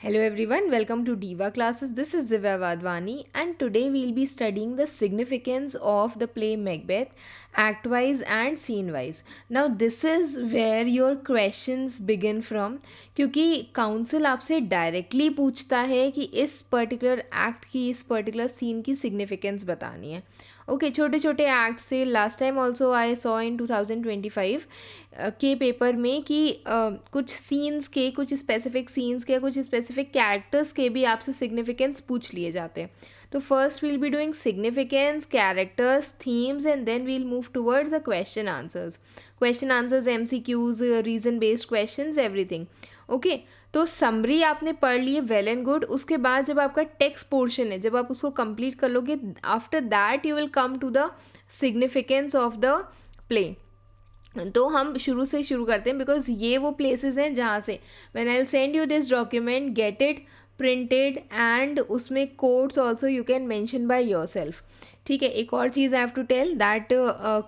Hello everyone, welcome to Diva classes. This is Divya Vadvani and today we'll be studying the significance of the play Macbeth act wise and scene wise. Now this is where your questions begin from क्योंकि council आपसे directly पूछता है कि इस particular act की इस particular scene की significance बतानी है. ओके छोटे छोटे एक्ट से last time also I saw in 2025 के पेपर में कि कुछ सीन्स के कुछ स्पेसिफिक सीन्स के कुछ स्पेसिफिक कैरेक्टर्स के भी आपसे सिग्निफिकेंस पूछ लिए जाते हैं. तो first we'll be doing significance characters themes and then we'll move towards the question answers MCQs reason based questions everything. Okay तो समरी आपने पढ़ ली है, वेल एंड गुड. उसके बाद जब आपका टेक्स्ट पोर्शन है, जब आप उसको कंप्लीट कर लोगे, after that you will come to the significance of the play. तो हम शुरू से शुरू करते हैं बिकॉज ये वो प्लेसेस हैं जहाँ से when I will send you this document, get it printed and उसमें codes also you can mention by yourself. ठीक है. एक और चीज़ I have to tell that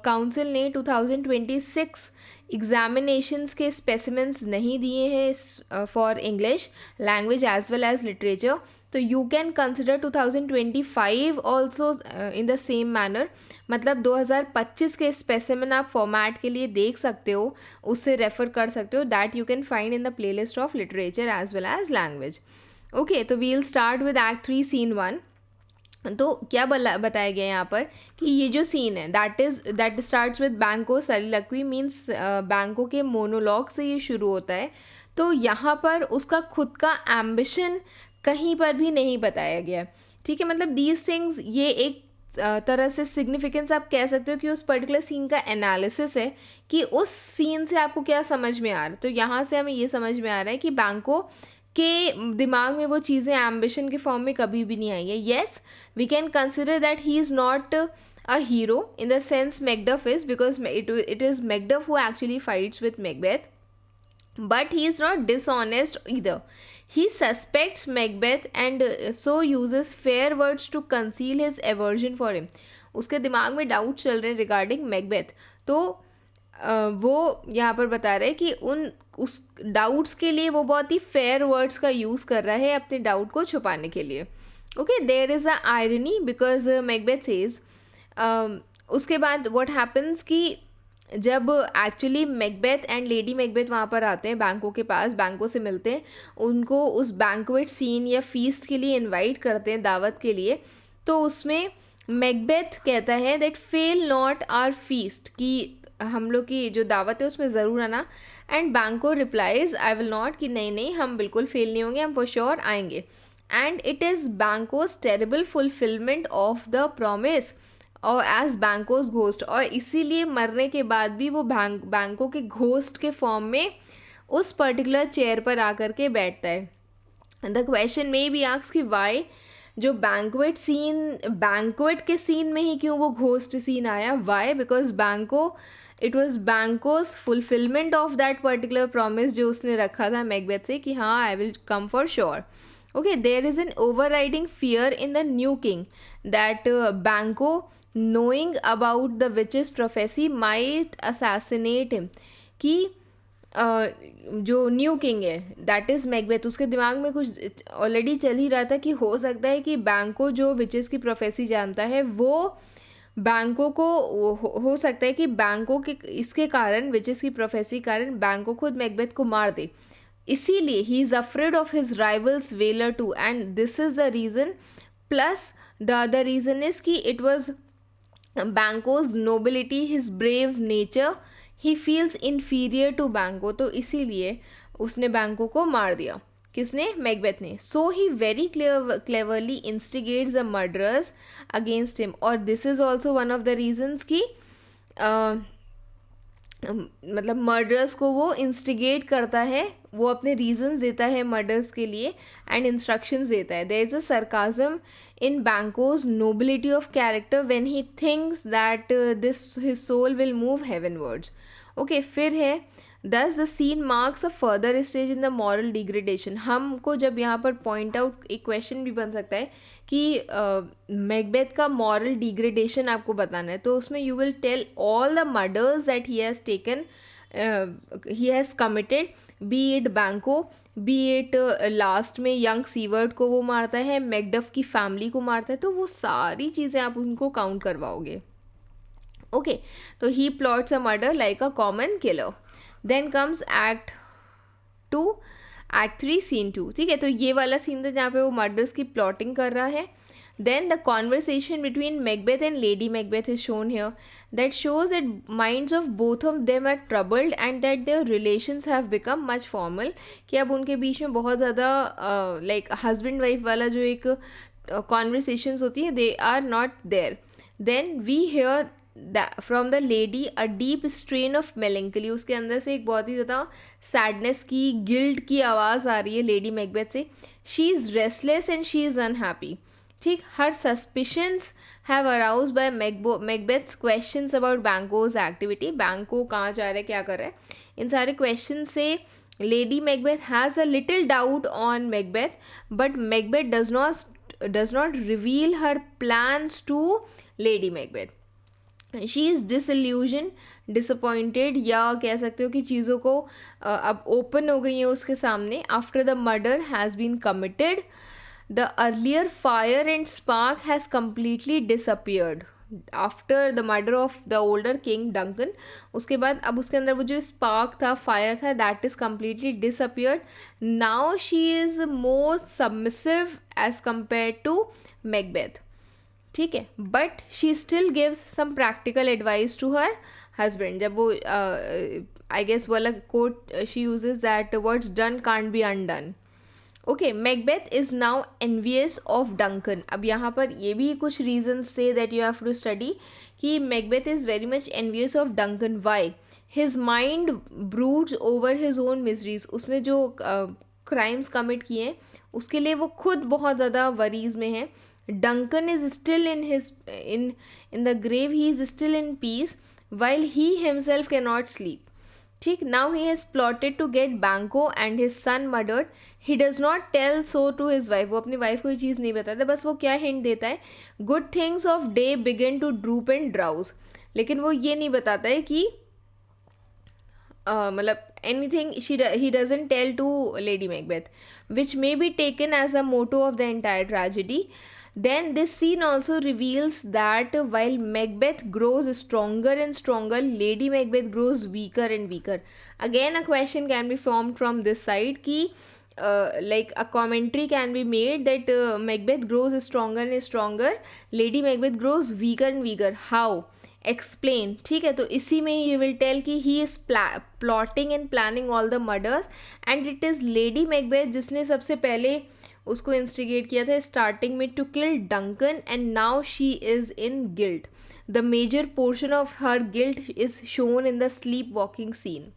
council ने 2026 एग्जामिनेशंस के स्पेसिमेंट्स नहीं दिए हैं for English language as well as literature. तो you can consider 2025 also in the same manner. मतलब 2025 के स्पेसिमेन आप फॉर्मेट के लिए देख सकते हो, उससे रेफर कर सकते हो. That you can find in the playlist of literature as well as language. Okay तो we will start with act 3 scene 1. तो क्या बताया गया है यहाँ पर कि ये जो सीन है दैट स्टार्ट्स विद बैंको सलिलक्वी मीन्स बैंको के मोनोलॉग से ये शुरू होता है. तो यहाँ पर उसका खुद का एम्बिशन कहीं पर भी नहीं बताया गया. ठीक है. मतलब दीज थिंग्स ये एक तरह से सिग्निफिकेंस आप कह सकते हो कि उस पर्टिकुलर सीन का एनालिसिस है कि उस सीन से आपको क्या समझ में आ रहा है. तो यहाँ से हमें ये समझ में आ रहा है कि बैंको के दिमाग में वो चीज़ें एम्बिशन के फॉर्म में कभी भी नहीं आई है. Yes we can consider that he is not a hero in the sense Macduff is because it is Macduff who actually fights with Macbeth. But he is not dishonest either. He suspects Macbeth and so uses fair words to conceal his aversion for him. उसके दिमाग में doubt चल रहे हैं regarding Macbeth. तो वो यहाँ पर बता रहे हैं कि उस डाउट्स के लिए वो बहुत ही फेयर वर्ड्स का यूज़ कर रहा है अपने डाउट को छुपाने के लिए. Okay there is a irony because Macbeth says. उसके बाद व्हाट हैपन्स कि जब actually Macbeth and lady Macbeth वहाँ पर आते हैं बैंको के पास, बैंको से मिलते हैं, उनको उस बैंक्वेट सीन या फीस्ट के लिए इनवाइट करते हैं, दावत के लिए. तो उसमें मैकबेथ कहता है that fail not our feast, कि हम लोग की जो दावत है उसमें ज़रूर आना. एंड बैंको रिप्लाइज आई विल नॉट, कि नहीं नहीं हम बिल्कुल फेल नहीं होंगे, हम फॉर श्योर आएंगे. And it is Banquo's terrible fulfilment of the promise और एज बैंकोज घोस्ट, और इसीलिए मरने के बाद भी वो बैंकों के घोस्ट के फॉर्म में उस पर्टिकुलर चेयर पर आकर के बैठता है. द क्वेश्चन में भी आस्क कि वाई जो बैंक्वेट के सीन में ही क्यों वो घोस्ट सीन आया. Why because it was Banquo's fulfilment of that particular promise जो उसने रखा था मैकबेथ से कि हाँ I will come for sure. Okay there is an overriding fear in the new king that Banquo knowing about the witch's prophecy might assassinate him. कि जो new king है दैट इज़ मैकबेथ, उसके दिमाग में कुछ ऑलरेडी चल ही रहा था कि हो सकता है कि बैंको जो विचेस की प्रोफेसी जानता है वो बैंको को हो सकता है कि बैंको के इसके कारण विचेस की प्रोफेसी कारण बैंको खुद मैकबेथ को मार दे. इसीलिए he is afraid of his rivals valour too and this is the reason. Plus the other reason is कि it was Banquo's nobility, his brave nature, he feels inferior to Banquo. तो इसीलिए उसने बैंको को मार दिया. किसने? मैकबेथ ने. So he very cleverly instigates the murderers against him. और this is also one of the reasons कि मतलब मर्डर्स को वो इंस्टिगेट करता है, वो अपने रीजंस देता है मर्डर्स के लिए एंड इंस्ट्रक्शंस देता है. There is a sarcasm in Banco's nobility of character when he thinks that his soul will move heavenwards. Okay, फिर है thus the scene marks a further stage in the moral degradation. हमको जब यहाँ पर point out एक question भी बन सकता है कि मैकबेथ का मॉरल डिग्रेडेशन आपको बताना है, तो उसमें you will tell all the murders that he has taken he has committed, be it Banquo, be it last में यंग सीवर्ड को वो मारता है, मैकडफ की फैमिली को मारता है, तो वो सारी चीज़ें आप उनको काउंट करवाओगे. ओके, तो he plots a murder like a common killer. Then comes act 2, act 3 scene 2. ठीक है, तो ये वाला सीन था जहाँ पे वो मर्डर्स की प्लॉटिंग कर रहा है. Then the conversation between Macbeth and Lady Macbeth is shown here. That shows that minds of both of them are troubled and that their relations have become much formal. कि अब उनके बीच में बहुत ज़्यादा like husband wife वाला जो एक conversations होती है, they are not there. Then we hear that from the lady a deep strain of melancholy. उसके अंदर से एक बहुत ही ज़्यादा sadness की, guilt की आवाज़ आ रही है लेडी मैकबेथ से. She is restless and she is unhappy. ठीक, her suspicions have arouse by Macbeth's questions about Banquo's activity. Banquo कहाँ जा रहा है, क्या कर रहा है, इन सारे क्वेश्चन से lady Macbeth has a little doubt on Macbeth, but Macbeth does not reveal her plans to lady Macbeth. She is disillusion, disappointed, या कह सकते हो कि चीज़ों को अब ओपन हो गई हैं उसके सामने. After the murder has been committed, the earlier fire and spark has completely disappeared. After the murder of the older king Duncan, उसके बाद अब उसके अंदर वो जो spark था, fire था, that is completely disappeared. Now she is more submissive as compared to Macbeth. ठीक है, but she still gives some practical advice to her husband. जब वो I guess वो अलग quote she uses that what's done can't be undone. Okay, Macbeth is now envious of Duncan. अब यहाँ पर ये भी कुछ रीजन्स थे that you have to study कि Macbeth is very much envious of Duncan. Why? His mind broods over his own miseries. उसने जो क्राइम्स कमिट किए हैं उसके लिए वो खुद बहुत ज़्यादा वरीज में है. Duncan is still in the grave, he is still in peace while he himself can not sleep. ठीक, now he has plotted to get Banquo and his son murdered. He does not tell so to his wife. वो अपनी wife को ये चीज़ नहीं बताता, बस वो क्या हिंट देता है, good things of day begin to droop and drowse. लेकिन वो ये नहीं बताता है कि मतलब anything he doesn't tell to lady Macbeth, which may be taken as a motto of the entire tragedy. Then this scene also reveals that while Macbeth grows stronger and stronger, Lady Macbeth grows weaker and weaker. Again, a question can be formed from this side कि like a commentary can be made that Macbeth grows stronger and stronger, Lady Macbeth grows weaker and weaker. How? Explain. ठीक है, तो इसी में you will tell कि he is plotting and planning all the murders and it is Lady Macbeth जिसने सबसे पहले उसको इंस्टिगेट किया था स्टार्टिंग में to kill Duncan and now she is in guilt. The major portion of her guilt is shown in the sleep walking scene.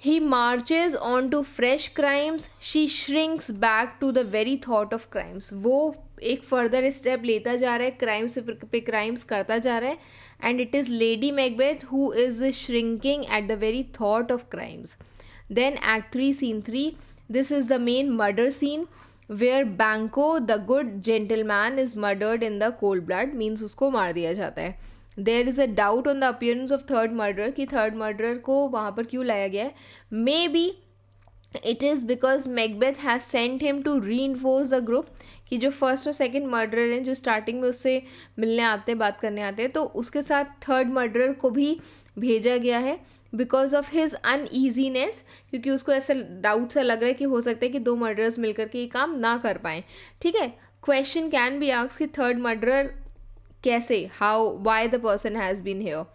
He marches on to fresh crimes, she shrinks back to the very thought of crimes. वो एक further step लेता जा रहा है, crimes पे crimes करता जा रहा है and it is lady Macbeth who is shrinking at the very thought of crimes. Then act 3 scene 3. This is the main murder scene where Banco, the good gentleman, is murdered in the cold blood. Means उसको मार दिया जाता है. There is a doubt on the appearance of third murderer कि third murderer को वहाँ पर क्यों लाया गया है. Maybe it is because Macbeth has sent him to reinforce the group. कि जो फर्स्ट और सेकंड मर्डरर हैं जो स्टार्टिंग में उससे मिलने आते हैं, बात करने आते हैं, तो उसके साथ थर्ड मर्डरर को भी भेजा गया है बिकॉज ऑफ हिज अनईजीनेस. क्योंकि उसको ऐसा डाउट सा लग रहा है कि हो सकता है कि दो मर्डरर्स मिलकर के ये काम ना कर पाएँ. ठीक है, क्वेश्चन कैन बी आस्क्ड कि थर्ड मर्डरर कैसे, how, why the person has been here.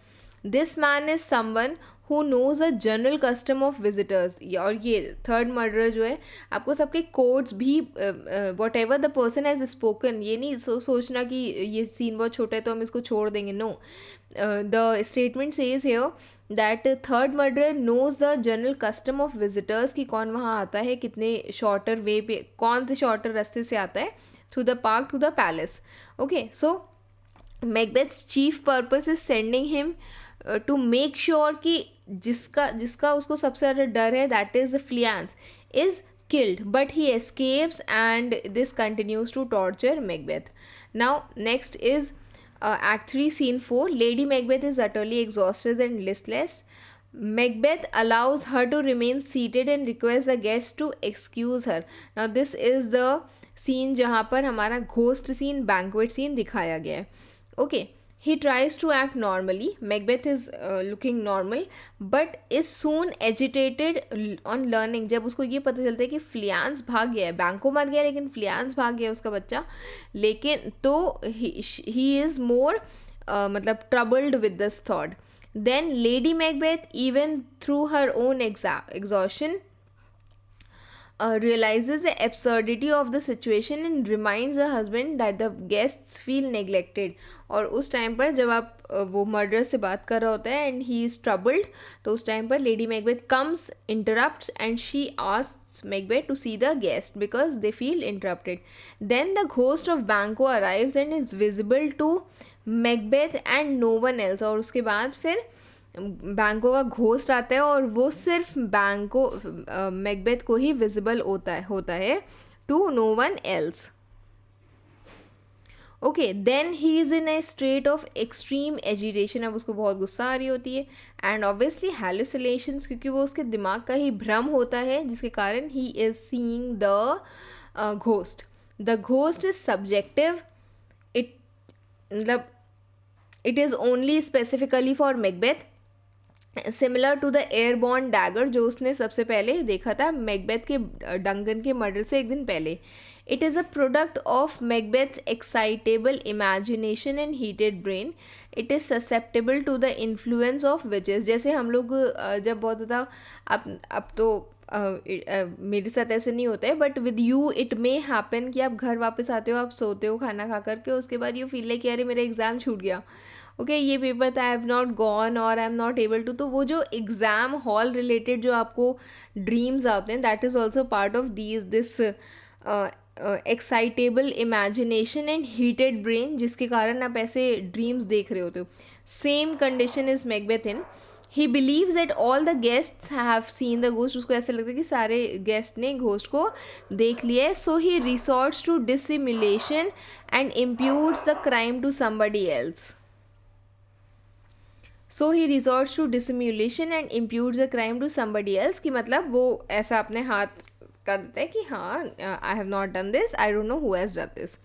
This man is someone who knows a general custom of visitors. और ये थर्ड मर्डरर जो है आपको सबके कोड्स भी what ever the person has spoken, ये नहीं सोचना कि ये सीन बहुत छोटा है तो हम इसको छोड़ देंगे. No, the statement says here that third murderer knows the general custom of visitors कि कौन वहाँ आता है, कितने शॉर्टर वे पे, कौन से शॉर्टर रास्ते से आता है through the park to the palace. Okay, so Macbeth's chief purpose is sending him to make sure कि जिसका उसको सबसे ज़्यादा डर है, that is Fleance, is killed, but he escapes and this continues to torture Macbeth. Now next is Act 3 Scene 4. Lady Macbeth is utterly exhausted and listless. Macbeth allows her to remain seated and requests the guests to excuse her. Now this is the scene जहाँ पर हमारा ghost scene, banquet scene दिखाया गया है. Okay, he tries to act normally. Macbeth is looking normal but is soon agitated on learning. जब उसको ये पता चलता है कि फ्लियांस भाग गया है, बैंको मर गया लेकिन फ्लियांस भाग गया उसका बच्चा, लेकिन तो he is more मतलब troubled with this thought. Then Lady Macbeth, even through her own exhaustion, realizes the absurdity of the situation and reminds her husband that the guests feel neglected. और उस टाइम पर जब आप वो murder से बात कर रहा होता है एंड ही इज़ ट्रबल्ड, तो उस टाइम पर lady Macbeth comes, interrupts and she asks Macbeth to see the guest because they feel interrupted. Then the ghost of Banquo arrives and is visible to Macbeth and no one else. और उसके बाद फिर बैंको का ghost आता है और वो सिर्फ बैंको मैकबेथ को ही विजिबल होता है to no one else. Okay, then he is in a state of extreme agitation. अब उसको बहुत गुस्सा आ रही होती है एंड ऑब्वियसली हैलुसिनेशंस, क्योंकि वो उसके दिमाग का ही भ्रम होता है जिसके कारण he is seeing the ghost. The ghost is subjective. It मतलब it is only specifically for Macbeth, similar to the airborne dagger जो उसने सबसे पहले देखा था मैकबेथ के डंगन के मर्डर से एक दिन पहले. It is a product of Macbeth's excitable imagination and heated brain. It is susceptible to the influence of witches. जैसे हम लोग जब बहुत ज़्यादा अब तो मेरे साथ ऐसे नहीं होता है but with you it may happen कि आप घर वापस आते हो, आप सोते हो खाना खा करके, उसके बाद यू फील लाइक कि अरे मेरा एग्ज़ाम छूट गया, ओके ये पेपर था, आई हैव नॉट गॉन और I am not able to. तो वो जो एग्ज़ाम हॉल रिलेटेड जो आपको ड्रीम्स आते हैं, that is also part of this excitable imagination and heated brain, जिसके कारण आप ऐसे ड्रीम्स देख रहे होते हो. Same condition is Macbeth in. He believes that all the guests have seen the ghost. उसको ऐसा लगता है कि सारे गेस्ट ने घोस्ट को देख लिया है. So he resorts to dissimulation and imputes the crime to somebody else. So he resorts to dissimulation and imputes the crime to somebody else. कि मतलब वो ऐसा अपने हाथ कर देता है कि हाँ I have not done this, I don't know who has done this.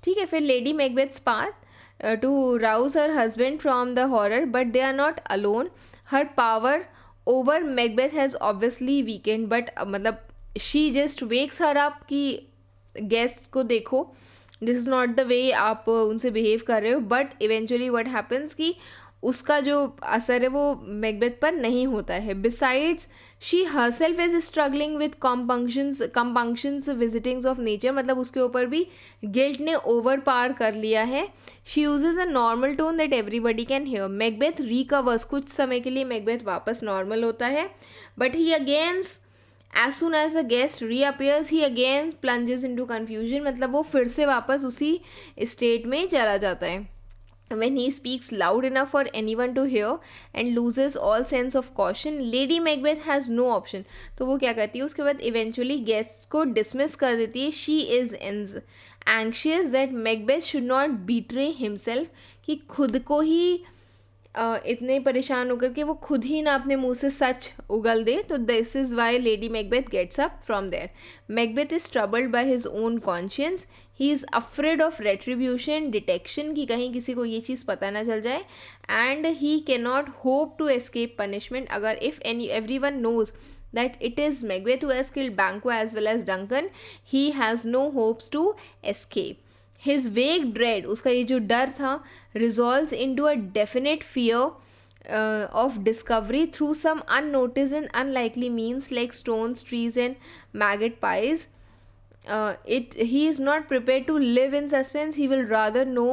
ठीक है, फिर lady Macbeth's path to rouse her husband from the horror but they are not alone. Her power over Macbeth has obviously weakened but मतलब she just wakes her up कि guest को देखो, this is not the way आप उनसे behave कर रहे हो. But eventually what happens कि उसका जो असर है वो मैकबेथ पर नहीं होता है. Besides she herself is struggling with compunctions visitings of nature. मतलब उसके ऊपर भी गिल्ट ने ओवर पार कर लिया है. She usage a normal tone that everybody can hear. Macbeth recovers. कुछ समय के लिए मैकबेथ वापस नॉर्मल होता है but he against as soon as the guest reappears he again plunges into confusion. मतलब वो फिर से वापस उसी स्टेट में चला जाता है. When he speaks loud enough for anyone to hear and loses all sense of caution, Lady Macbeth has no option. तो वो क्या करती है उसके बाद eventually guests को dismiss कर देती है. She is anxious that Macbeth should not betray himself, कि खुद को ही इतने परेशान होकर के वो खुद ही ना अपने मुंह से सच उगल दे. तो this is why lady Macbeth gets up from there. Macbeth is troubled by his own conscience. He is afraid of retribution, detection, कि कहीं किसी को ये चीज़ पता ना चल जाए. And he can not hope to escape punishment. अगर if every one knows that it is Macbeth who has killed Banquo as well as Duncan, he has no hopes to escape. His vague dread, उसका ये जो डर था, resolves into a definite fear of discovery through some unnoticed and unlikely means like stones, trees and maggot pies. He is not prepared to live in suspense. He will rather know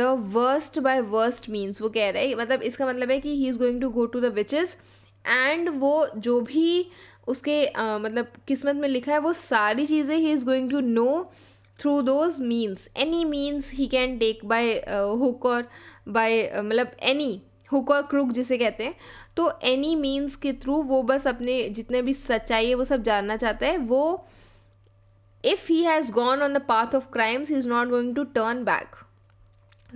the worst by worst means. वो कह रहा है, मतलब इसका मतलब है कि he is going to go to the witches and वो जो भी उसके मतलब किस्मत में लिखा है वो सारी चीज़ें he is going to know through those means. Any means he can take by hook or by मतलब any hook or crook जिसे कहते हैं. तो any means के थ्रू वो बस अपने जितने भी सच्चाई है वो सब जानना चाहता है. वो if he has gone on the path of crimes he is not going to turn back.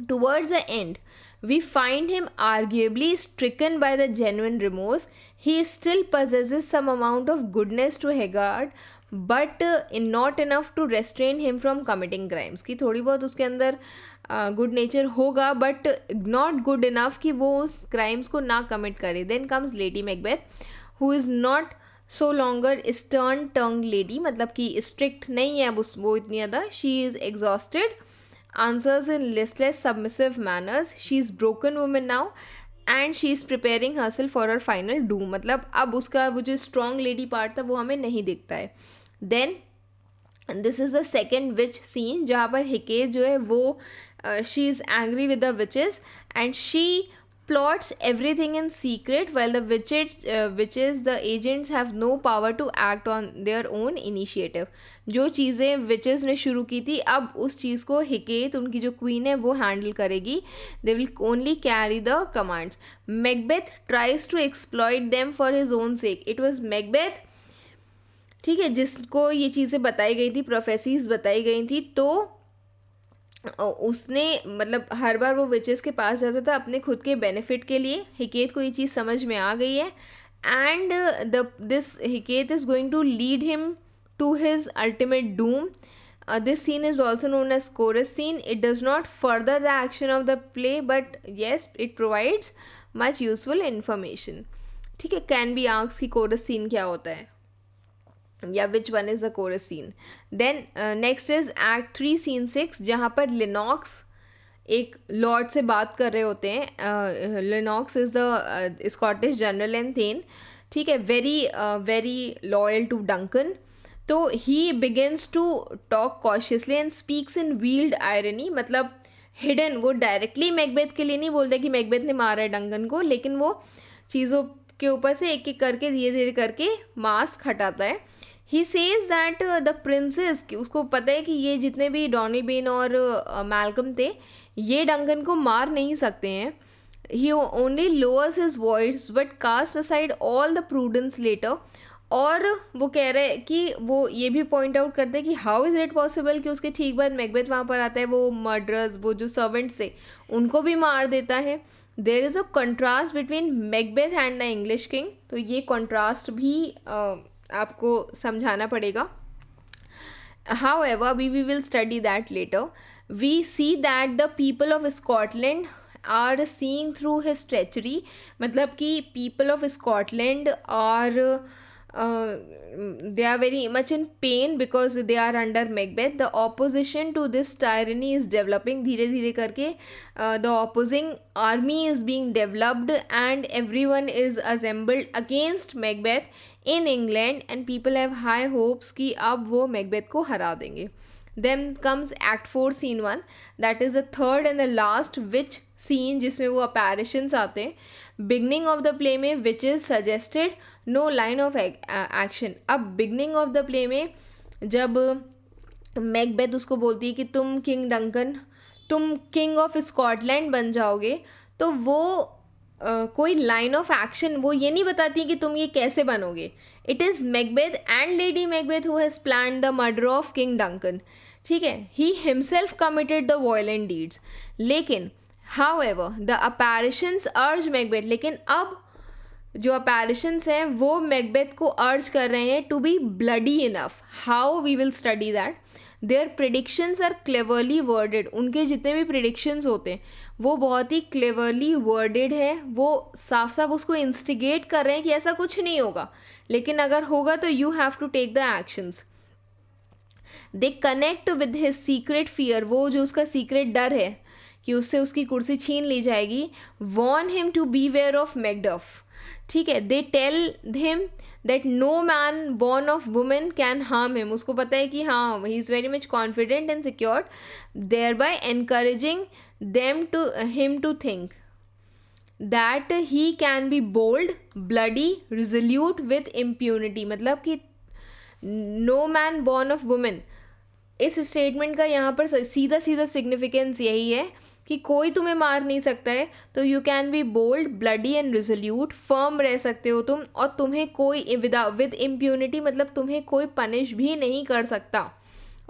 Towards the end, We find him arguably stricken by the genuine remorse. He still possesses some amount of goodness to Haggard, but not enough to restrain him from committing crimes. कि थोड़ी बहुत उसके अंदर good nature होगा, but not good enough कि वो उस crimes को ना कमिट करे. Then comes lady Macbeth, who is not so longer stern tongue lady, मतलब कि स्ट्रिक्ट नहीं है अब वो इतनी ज़्यादा. She is exhausted, answers in listless submissive manners. She is broken woman now and she is preparing herself for her final doom. मतलब अब उसका वो जो strong lady part था वो हमें नहीं दिखता है. Then this is the second witch scene जहाँ पर हिकेट जो है वो she is angry with the witches and she plots everything in secret while the witches the agents have no power to act on their own initiative. जो चीज़ें witches ने शुरू की थी अब उस चीज़ को हिकेत उनकी जो क्वीन है वो हैंडल करेगी. They will only carry the commands. Macbeth tries to exploit them for his own sake. It was Macbeth, ठीक है, जिसको ये चीज़ें बताई गई थी, प्रोफेसीज बताई गई थी, तो उसने मतलब हर बार वो विचेस के पास जाता था अपने खुद के बेनिफिट के लिए. हिकेत को ये चीज़ समझ में आ गई है एंड दिस हिकेत is going to lead him to his ultimate doom. This scene is also known as chorus scene. It does not further the action of the play, but yes, it provides much useful information. ठीक है, can be asked कि chorus scene क्या होता है या which one is the chorus scene. Then next is Act 3 Scene 6 जहाँ पर Lenox एक लॉर्ड से बात कर रहे होते हैं. Lennox is the Scottish general and then, ठीक है, वेरी लॉयल टू डंकन. तो he begins to talk cautiously and speaks in veiled irony, मतलब हिडन. वो डायरेक्टली मैकबेथ के लिए नहीं बोलता कि मैकबेथ ने मारा है डंकन को, लेकिन वो चीज़ों के ऊपर से एक एक करके धीरे धीरे करके मास्क हटाता है. He says that the princess, उसको पता है कि ये जितने भी डॉनल बेन और मैल्कम थे ये डंकन को मार नहीं सकते हैं. He only lowers his voice but cast aside all the prudence later. और वो कह रहे हैं कि वो ये भी पॉइंट आउट करते हैं कि हाउ इज़ इट पॉसिबल कि उसके ठीक बाद मैकबेथ वहाँ पर आता है, वो मर्डरर्स, वो जो सर्वेंट्स थे उनको भी मार देता है. There is a contrast between Macbeth and the English king. तो ये कंट्रास्ट भी आपको समझाना पड़ेगा. However, we will study that later. We see that the people of Scotland are seeing through his treachery. मतलब कि people of Scotland are they are very much in pain because they are under Macbeth. The opposition to this tyranny is developing. धीरे धीरे करके the opposing army is being developed and everyone is assembled against Macbeth in England and people have high hopes कि अब वो Macbeth को हरा देंगे. Then comes Act 4 Scene 1, that is the third and the last witch scene जिसमें वो apparitions आते हैं. Beginning of the play में witches suggested no line of action. अब beginning of the play में जब मैकबेथ उसको बोलती है कि तुम किंग डंकन, तुम किंग ऑफ स्कॉटलैंड बन जाओगे, तो वो कोई लाइन ऑफ एक्शन वो ये नहीं बताती कि तुम ये कैसे बनोगे. It is Macbeth and lady Macbeth who has planned the murder of king Duncan. ठीक है, he himself committed the violent deeds. लेकिन हाउएवर द अपैरिशंस अर्ज मैकबेथ, लेकिन अब जो अपैरिशंस हैं वो मैकबेथ को अर्ज कर रहे हैं to be bloody enough. How we will study that. There predictions are cleverly worded. उनके जितने भी प्रिडिक्शंस होते हैं वो बहुत ही क्लेवरली वर्डेड है. वो साफ साफ उसको इंस्टिगेट कर रहे हैं कि ऐसा कुछ नहीं होगा, लेकिन अगर होगा तो you have to take the actions. They connect with his secret fear. वो जो उसका सीक्रेट डर है कि उससे उसकी कुर्सी छीन ली जाएगी. Warn him to beware of Macduff. ठीक है, they tell him that no man born of women can harm him. उसको पता है कि हाँ he is very much confident and secured, thereby encouraging them to him to think that he can be bold, bloody, resolute with impunity. मतलब कि no man born of women, इस statement का यहाँ पर सीधा सीधा सिग्निफिकेंस यही है कि कोई तुम्हें मार नहीं सकता है, तो you can be bold, bloody and resolute, firm रह सकते हो तुम, और तुम्हें कोई विद इम्प्यूनिटी मतलब तुम्हें कोई पनिश भी नहीं कर सकता.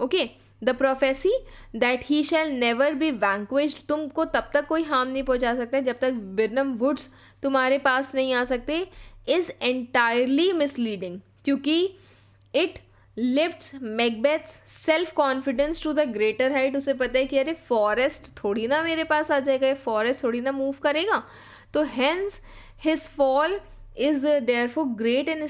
Okay, the prophecy that he shall never be vanquished, तुमको तब तक कोई हार्म नहीं पहुंचा सकता जब तक बिरनम वुड्स तुम्हारे पास नहीं आ सकते, इज एंटायरली मिसलीडिंग, क्योंकि it lifts Macbeth's self confidence to the greater height. उसे पता है कि अरे फॉरेस्ट थोड़ी ना मेरे पास आ जाएगा, फॉरेस्ट थोड़ी ना मूव करेगा, तो hence his fall is therefore great and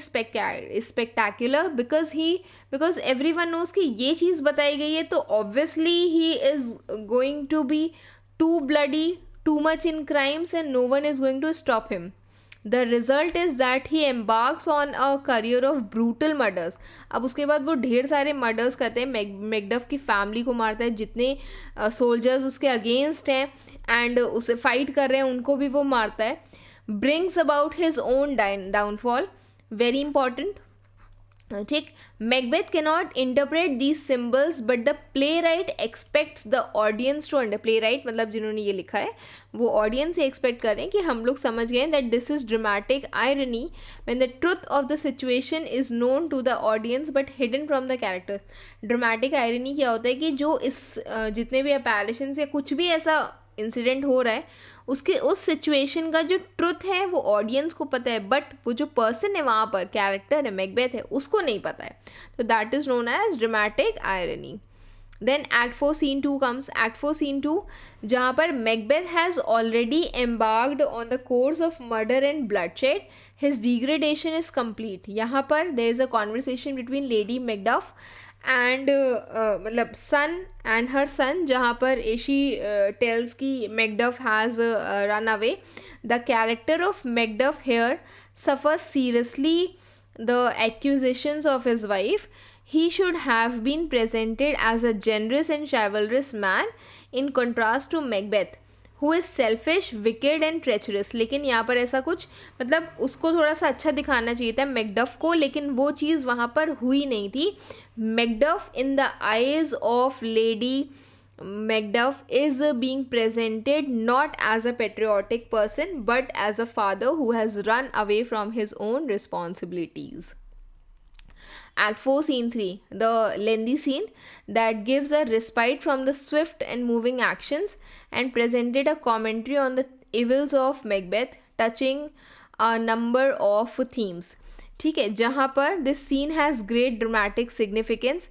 spectacular because everyone knows कि ये चीज़ बताई गई है, तो obviously he is going to be too bloody, too much in crimes and no one is going to stop him. The result is that he embarks on a career of brutal murders. अब उसके बाद वो ढेर सारे murders करते हैं, Macduff की family को मारता है, जितने सोल्जर्स उसके अगेंस्ट हैं एंड उसे फाइट कर रहे हैं उनको भी वो मारता है. brings about his own downfall. Very important. ठीक, Macbeth cannot interpret these symbols but the playwright expects the audience to under, playwright मतलब जिन्होंने ये लिखा है वो ऑडियंस से एक्सपेक्ट करें कि हम लोग समझ गए that this is dramatic irony when the truth of the situation is known to the audience but hidden from the character. Dramatic irony क्या होता है कि जो इस जितने भी अपैरेशंस या कुछ भी ऐसा इंसिडेंट हो रहा है उसके उस सिचुएशन का जो ट्रुथ है वो ऑडियंस को पता है, बट वो जो पर्सन है वहाँ पर कैरेक्टर है मैकबेथ है उसको नहीं पता है, तो that is known as dramatic irony. Then act 4 scene 2 comes. Act 4 scene 2 जहाँ पर Macbeth has already embarked on the course of murder and bloodshed, his degradation is complete. यहाँ पर there is a conversation between lady Macduff and मतलब son and her son, जहाँ पर she tells की Macduff has run away. The character of Macduff here suffers seriously the accusations of his wife. He should have been presented as a generous and chivalrous man in contrast to Macbeth, who is selfish, wicked and treacherous. लेकिन यहाँ पर ऐसा कुछ मतलब उसको थोड़ा सा अच्छा दिखाना चाहिए था मैकडफ को, लेकिन वो चीज़ वहाँ पर हुई नहीं थी. Macduff in the eyes of lady Macduff is being presented not as a patriotic person but as a father who has run away from his own responsibilities. Act 4 Scene 3, the lengthy scene that gives a respite from the swift and moving actions and presented a commentary on the evils of Macbeth touching a number of themes. ठीक है, जहाँ पर this scene has great dramatic significance.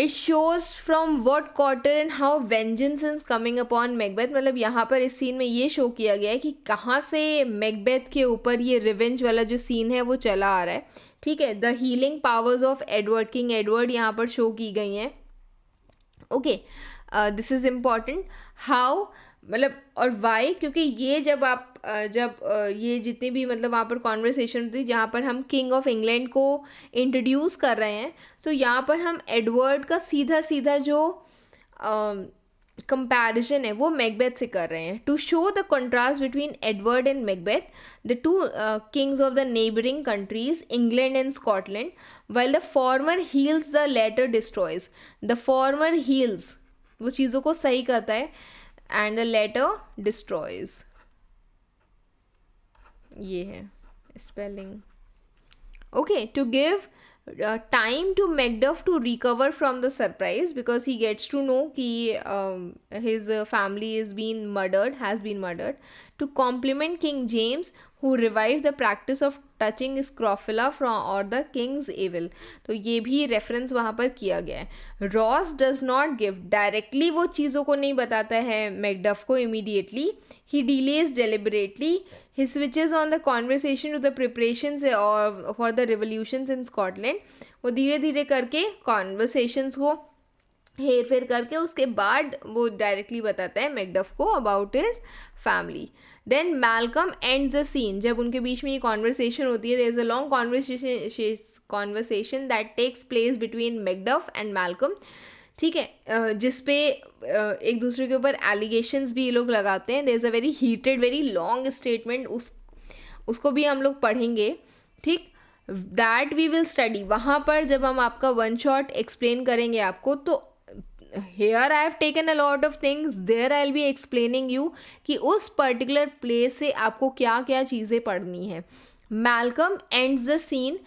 It shows from what quarter and how vengeance is coming upon Macbeth. मतलब यहाँ पर इस scene में ये शो किया गया है कि कहाँ से मैकबेथ के ऊपर ये रिवेंज वाला जो सीन है वो चला आ रहा है. ठीक है, the healing powers of Edward, king Edward यहाँ पर शो की गई हैं. Okay, this is important. How मतलब और वाई, क्योंकि ये जब आप ये जितनी भी मतलब वहाँ पर कॉन्वर्सेशन थी जहाँ पर हम किंग ऑफ इंग्लैंड को इंट्रोड्यूस कर रहे हैं, तो यहाँ पर हम एडवर्ड का सीधा सीधा जो कंपैरिजन है वो मैकबेथ से कर रहे हैं. To show the contrast between Edward and Macbeth, the two kings of the neighbouring countries England and Scotland, while the former heals the latter destroys. The former heals वो चीज़ों को सही करता है एंड द लेटर डिस्ट्रॉयज. ये है spelling. Okay, to give time to Macduff to recover from the surprise because he gets to know कि his family has been murdered. To compliment King James who revived the practice of touching scrofula from or the king's evil. तो ये भी reference वहाँ पर किया गया है. Ross does not give directly, वो चीज़ों को नहीं बताता है मैकडफ को immediately. He delays deliberately. He switches on the conversation to the preparations for the revolutions in Scotland. वो धीरे धीरे करके conversations को हेर फेर करके उसके बाद वो डायरेक्टली बताता है मैकडफ को about his family. Then Malcolm ends the scene. जब उनके बीच में ये कॉन्वर्सेशन होती है, there is a long conversation that takes place between Macduff and Malcolm. ठीक है, जिसपे एक दूसरे के ऊपर एलिगेशंस भी ये लोग लगाते हैं. There is a very heated very long statement, उसको भी हम लोग पढ़ेंगे. ठीक, दैट वी विल स्टडी. वहाँ पर जब हम आपका वन शॉट एक्सप्लेन करेंगे आपको, तो here I have taken a lot of things, there I will be explaining you कि उस पर्टिकुलर प्लेस से आपको क्या क्या चीज़ें पढ़नी है. Malcolm ends the scene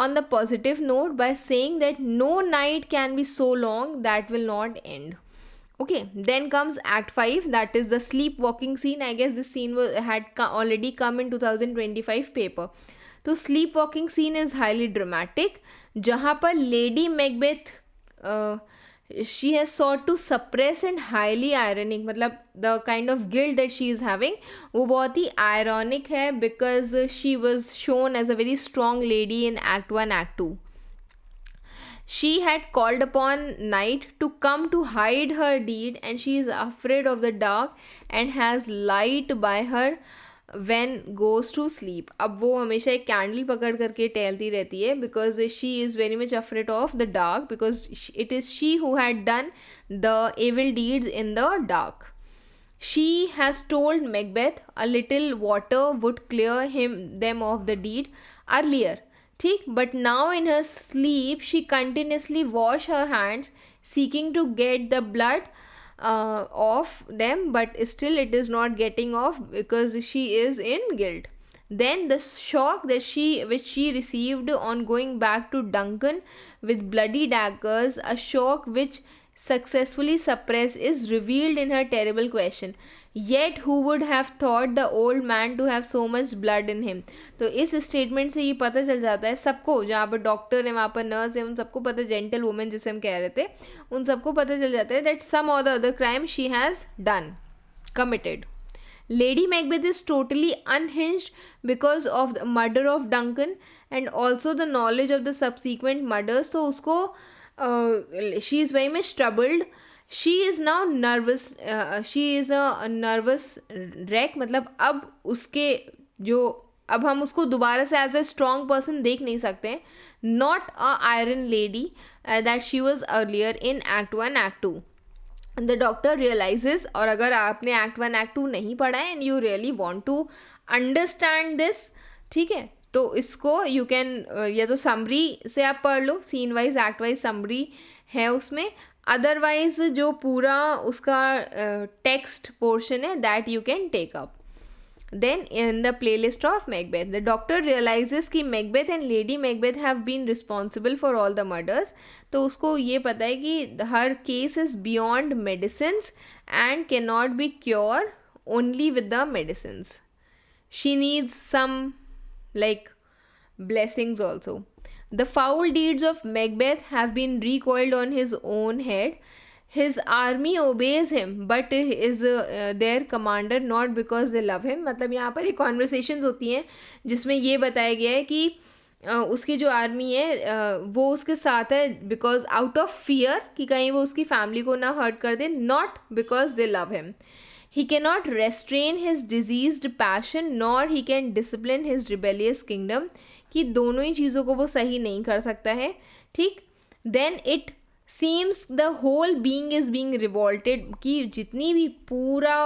on the positive note by saying that no night can be so long that will not end. Okay, then comes act 5, that is the sleepwalking scene. I guess this scene already come in 2025 paper. तो sleepwalking scene is highly dramatic, जहाँ पर lady Macbeth she has sought to suppress and highly ironic, मतलब the kind of guilt that she is having वो बहुत ही ironic है, because she was shown as a very strong lady in act 1 act 2. She had called upon night to come to hide her deed, and she is afraid of the dark and has light by her when goes to sleep. अब वो हमेशा एक candle पकड़ करके टहलती रहती है, because she is very much afraid of the dark, because it is she who had done the evil deeds in the dark. She has told Macbeth a little water would clear them of the deed earlier. ठीक, but now in her sleep she continuously wash her hands seeking to get the blood off them, but still it is not getting off because she is in guilt. Then the shock which she received on going back to Duncan with bloody daggers, a shock which successfully suppressed, is revealed in her terrible question. Yet who would have thought the old man to have so much blood in him? तो इस statement से ये पता चल जाता है सबको, जहाँ पर डॉक्टर है, वहाँ पर नर्स है, उन सबको पता, जेंटल वुमेन जिसे हम कह रहे थे, उन सबको पता चल जाता है that some or the other crime she has done, committed. Lady Macbeth is totally unhinged because of the murder of Duncan and also the knowledge of the subsequent murders. So उसको she is very much troubled. She is now nervous. She is a nervous wreck. मतलब अब उसके जो, अब हम उसको दोबारा से एज ए स्ट्रॉन्ग पर्सन देख नहीं सकते. Not a iron lady that she was earlier in act 1 act 2. The doctor realises, और अगर आपने एक्ट 1 एक्ट 2 नहीं पढ़ा है and you really want to understand this, ठीक है, तो इसको यू कैन या तो समरी से आप पढ़ लो, scene wise act wise summary है उसमें. अदरवाइज जो पूरा उसका टेक्स्ट पोर्शन है that you can take up. Then in the playlist of Macbeth, the doctor realizes कि Macbeth and Lady Macbeth have been responsible for all the murders. तो उसको ये पता है कि her case is beyond medicines and cannot be cured only with the medicines. She needs some like blessings also. The foul deeds of Macbeth have been recoiled on his own head. His army obeys him but is their commander not because they love him. मतलब यहाँ पर एक conversations होती हैं जिसमें ये बताया गया है कि उसकी जो आर्मी है वो उसके साथ है बिकॉज आउट ऑफ फियर कि कहीं वो उसकी फैमिली को ना हर्ट कर दे, not because they love him. He cannot restrain his diseased passion nor he can discipline his rebellious kingdom. कि दोनों ही चीज़ों को वो सही नहीं कर सकता है. ठीक, then it seems the whole being is being revolted, कि जितनी भी पूरा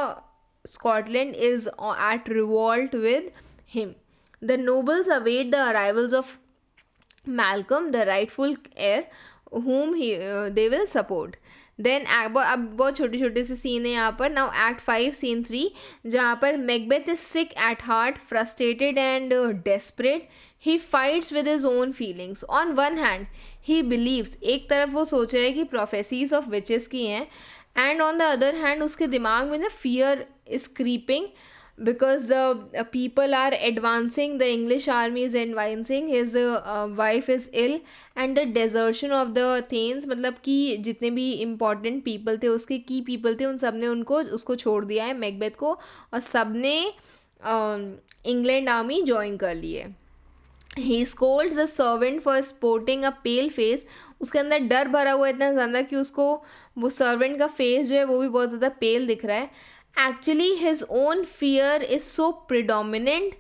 Scotland is at revolt with him. The nobles await the arrivals of Malcolm, the rightful heir, whom they will support. Then अब बहुत छोटे छोटे से सीन है यहाँ पर. नाउ एक्ट 5 सीन 3, जहाँ पर Macbeth is sick at heart, frustrated and desperate. He fights with his own feelings. On one hand he believes, एक तरफ वो सोच रहे हैं कि प्रोफेसीज ऑफ विचेस की हैं, and on the other hand उसके दिमाग में ना fear is creeping because the people are advancing, the English army is advancing, his wife is ill and the desertion of the Thanes, मतलब कि जितने भी important people थे, उसके key people थे, उन सब ने उसको छोड़ दिया है मैकबेथ को, और सब ने इंग्लैंड आर्मी ज्वाइन कर ली है. He scolds the servant for sporting a pale face. उसके अंदर डर भरा हुआ इतना ज़्यादा कि उसको वो सर्वेंट का फेस जो है वो भी बहुत ज़्यादा पेल दिख रहा है. Actually his own fear is so predominant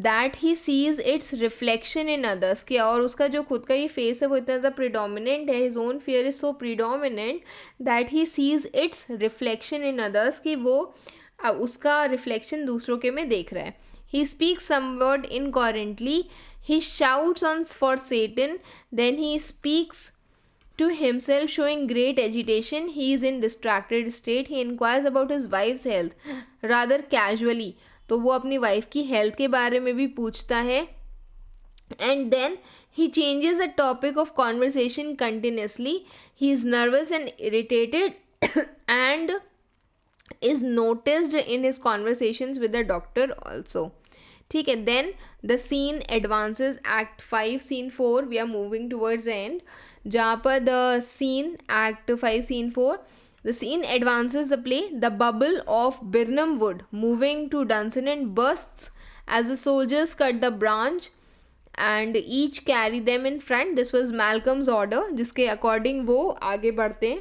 that he sees its reflection in others. कि और उसका जो खुद का ये फेस है वो इतना ज़्यादा predominant है, his own fear is so predominant that he sees its reflection in others, कि वो उसका reflection दूसरों के में देख रहा है. He speaks somewhat incoherently. He shouts on for Satan. Then he speaks to himself, showing great agitation. He is in distracted state. He inquires about his wife's health rather casually. तो वो अपनी wife की health के बारे में भी पूछता है. And then He changes the topic of conversation continuously. He is nervous and irritated and is noticed in his conversations with the doctor also. ठीक है. Then the scene advances. Act 5 scene 4, we are moving towards the end, जहाँ पर the scene act 5 scene 4, the scene advances the play. The bubble of Birnam Wood moving to Dunsinane bursts as the soldiers cut the branch and each carry them in front. This was Malcolm's order, जिसके according वो आगे बढ़ते हैं,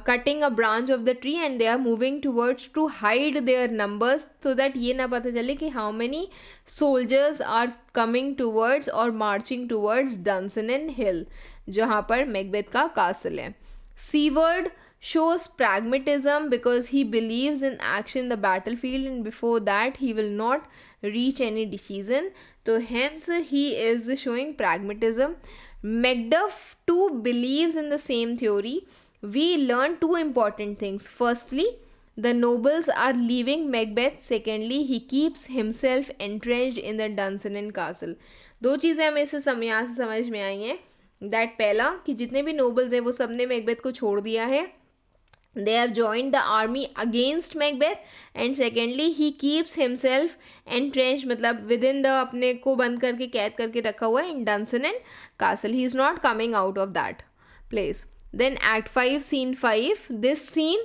cutting a branch of the tree, and they are moving towards to hide their numbers so that ये ना पता चले कि how many soldiers are coming towards or marching towards Dunsinane Hill, जहाँ पर मैकबेथ का castle है. Seward shows pragmatism because he believes in action in the battlefield, and before that he will not reach any decision. So hence he is showing pragmatism. Macduff too believes in the same theory. We learn two important things. Firstly, the nobles are leaving Macbeth. Secondly, he keeps himself entrenched in the Dunsinane castle. दो चीज़ें हमें इसे यहाँ से समझ में आई हैं. That पहला कि जितने भी नोबल्स हैं वो सब ने मैकबेथ को छोड़ दिया है. They have joined the army against Macbeth. And secondly, he keeps himself entrenched, मतलब within the, अपने को बंद करके कैद करके रखा हुआ है in Dunsinane castle. He is not coming out of that place. Then Act 5 scene 5, this scene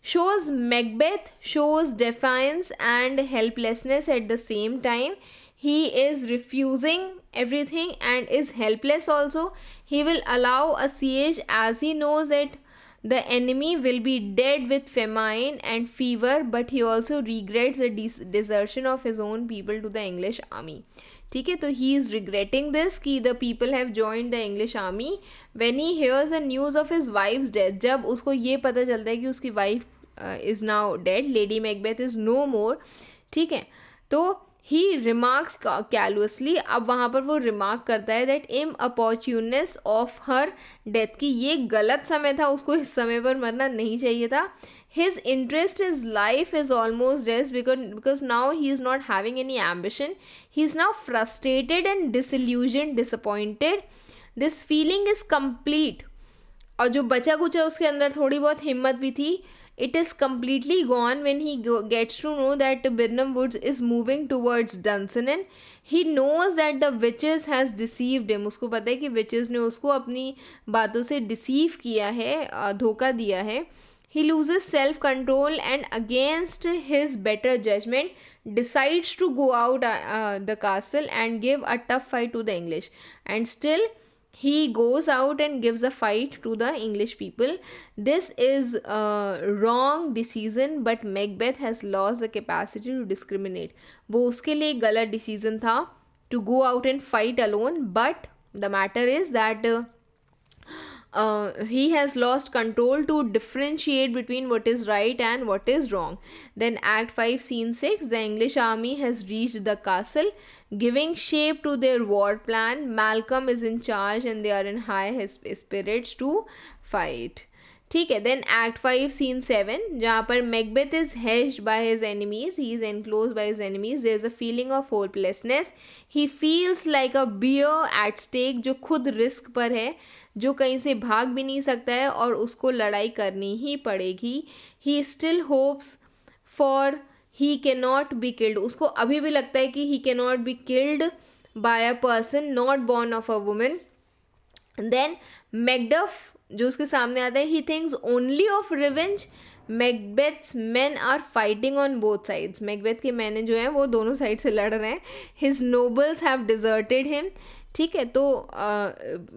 shows Macbeth shows defiance and helplessness at the same time. He is refusing everything and is helpless also. He will allow a siege as he knows that the enemy will be dead with famine and fever, but he also regrets the desertion of his own people to the English army. ठीक है. तो he is regretting this कि the people have joined the English army when he hears the news of his wife's death. जब उसको ये पता चलता है कि उसकी wife is now dead, Lady Macbeth is no more. ठीक है. तो he remarks callously. अब वहाँ पर वो remark करता है that inopportuneness of her death, कि ये गलत समय था, उसको इस समय पर मरना नहीं चाहिए था. His interest, his life is almost dead because now he is not having any ambition. He is now frustrated and disillusioned, disappointed. This feeling is complete. और जो बचा कुचा उसके अंदर थोड़ी बहुत हिम्मत भी थी, it is completely gone when he gets to know that Birnam Woods is moving towards Dunsinane. He knows that the witches has deceived him. उसको पता है कि witches ने उसको अपनी बातों से deceive किया है, धोखा दिया है. He loses self-control and against his better judgment decides to go out the castle and give a tough fight to the English. And still he goes out and gives a fight to the English people. This is a wrong decision, but Macbeth has lost the capacity to discriminate. वो उसके लिए गलत decision था to go out and fight alone, but the matter is that he has lost control to differentiate between what is right and what is wrong. Then Act 5 Scene 6, the English army has reached the castle, giving shape to their war plan. Malcolm is in charge and they are in high spirits to fight. ठीक है. Then Act 5 Scene 7, जहाँ पर Macbeth is hedged by his enemies, he is enclosed by his enemies. There is a feeling of hopelessness. He feels like a bear at stake, जो खुद risk पर है, जो कहीं से भाग भी नहीं सकता है और उसको लड़ाई करनी ही पड़ेगी. He still hopes for he cannot be killed. उसको अभी भी लगता है कि he cannot be killed by a person not born of a woman. Then Macduff जो उसके सामने आता है, he thinks only of revenge. Macbeth's men are fighting on both sides. Macbeth के मैंने जो हैं वो दोनों साइड से लड़ रहे हैं. His nobles have deserted him. ठीक है. तो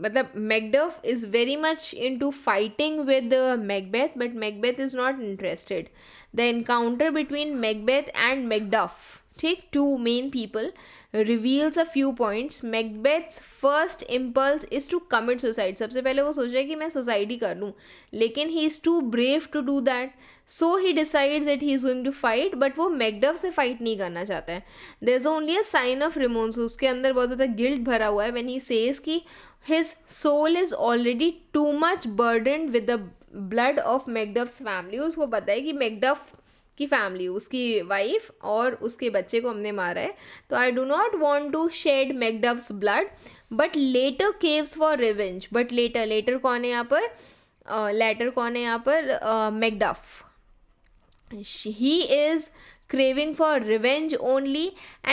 मतलब Macduff is very much into fighting with Macbeth, but Macbeth is not interested. The encounter between Macbeth and Macduff, ठीक, two main people, reveals a few points. Macbeth's first impulse is to commit suicide. सबसे पहले वो सोच रहा है कि मैं suicide ही कर लूँ, लेकिन he is too brave to do that. So he decides that he is going to fight, but वो Macduff से fight नहीं करना चाहता है. There is only a sign of remorse. उसके अंदर बहुत ज़्यादा guilt भरा हुआ है when he says कि his soul is already too much burdened with the blood of Macduff's family. उसको पता है कि Macduff की फैमिली, उसकी वाइफ और उसके बच्चे को हमने मारा है, तो I do not want to shed Macduff's blood, but latter craves for revenge. But latter, latter कौन है यहाँ पर? लेटर कौन है यहाँ पर? Macduff. He is craving for revenge only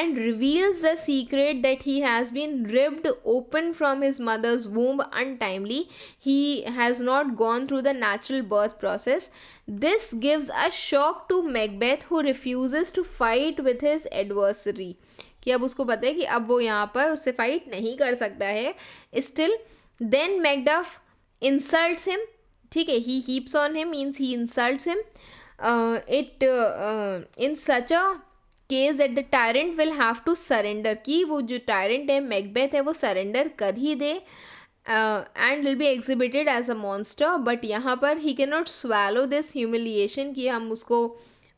and reveals the secret that he has been ripped open from his mother's womb untimely. He has not gone through the natural birth process. This gives a shock to Macbeth, who refuses to fight with his adversary. कि अब उसको पता है कि अब वो यहाँ पर उससे फाइट नहीं कर सकता है. Still then Macduff insults him. ठीक है, he heaps on him means he insults him. In such a case that the tyrant will have to surrender, कि वो जो tyrant है मैकबेथ है वो surrender कर ही दे, and will be exhibited as a monster. but यहाँ पर he cannot swallow this humiliation कि हम उसको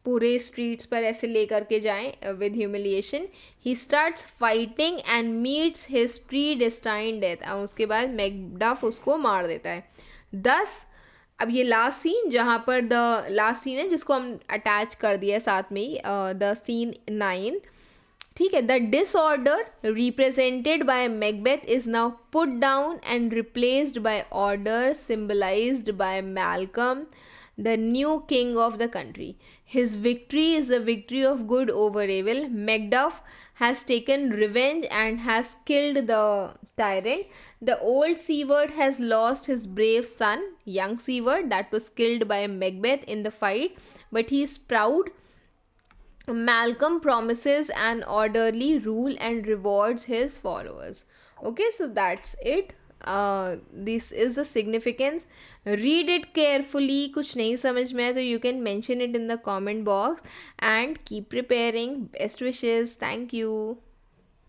पूरे स्ट्रीट्स पर ऐसे ले करके जाएं with humiliation. He starts fighting and meets his predestined death. और उसके बाद मैकडफ उसको मार देता है. दस अब ये लास्ट सीन, जहाँ पर द लास्ट सीन है जिसको हम अटैच कर दिया है साथ में ही, द सीन 9. ठीक है, the disorder represented by Macbeth is now put down and replaced by order symbolised by Malcolm, the new king of the country. His victory is the victory of good over evil. Macduff has taken revenge and has killed the tyrant. The old Siward has lost his brave son, young Siward, that was killed by Macbeth in the fight, but he is proud. Malcolm promises an orderly rule and rewards his followers. Okay, so that's it. This is the significance. Read it carefully. कुछ नहीं समझ में आए तो you can mention it in the comment box and keep preparing. Best wishes. Thank you.